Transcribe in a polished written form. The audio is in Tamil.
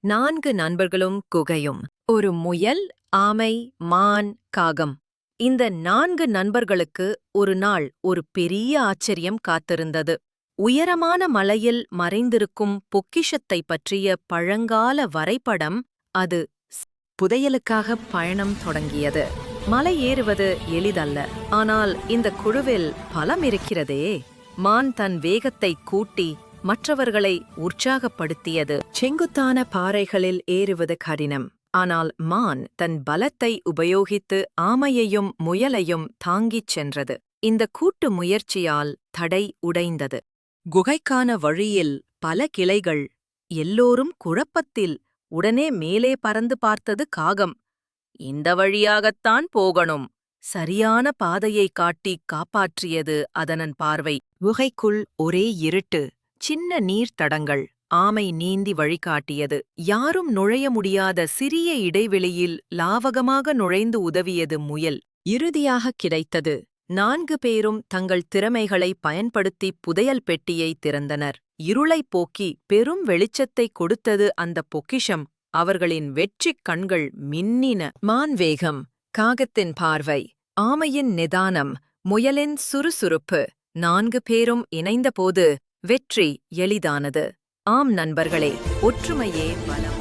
4 நண்பர்களும் குகையும். ஒரு முயல், ஆமை, மான், காகம். இந்த 4 நண்பர்களுக்கு ஒரு நாள் ஒரு பெரிய ஆச்சரியம் காத்திருந்தது. உயரமான மலையில் மறைந்திருக்கும் பொக்கிஷத்தைப் பற்றிய பழங்கால வரைபடம் அது. புதையலுக்காக பயணம் தொடங்கியது. மலை ஏறுவது எளிதல்ல, ஆனால் இந்த குழுவில் பலம் இருக்கிறதே. மான் தன் வேகத்தை கூட்டி மற்றவர்களை உற்சாகப்படுத்தியது. செங்குத்தான பாறைகளில் ஏறுவது கடினம், ஆனால் மான் தன் பலத்தை உபயோகித்து ஆமையையும் முயலையும் தாங்கிச் சென்றது. இந்த கூட்டு முயற்சியால் தடை உடைந்தது. குகைக்கான வழியில் பல கிளைகள். எல்லோரும் குழப்பத்தில். உடனே மேலே பறந்து பார்த்தது காகம். இந்த வழியாகத்தான் போகணும். சரியான பாதையை காட்டி காப்பாற்றியது அதனன் பார்வை. குகைக்குள் ஒரே இருட்டு. சின்ன நீர்த்தடங்கள். ஆமை நீந்தி வழிகாட்டியது. யாரும் நுழைய முடியாத சிறிய இடைவெளியில் லாவகமாக நுழைந்து உதவியது முயல். இறுதியாக கிடைத்தது. 4 பேரும் தங்கள் திறமைகளை பயன்படுத்தி புதையல் பெட்டியை திறந்தனர். இருளைப் போக்கி பெரும் வெளிச்சத்தைக் கொடுத்தது அந்த பொக்கிஷம். அவர்களின் வெற்றிக் கண்கள் மின்னின. மான் வேகம், காகத்தின் பார்வை, ஆமையின் நிதானம், முயலின் சுறுசுறுப்பு. 4 பேரும் இணைந்தபோது வெற்றி எளிதானது. ஆம் நண்பர்களே, ஒற்றுமையே பலம்.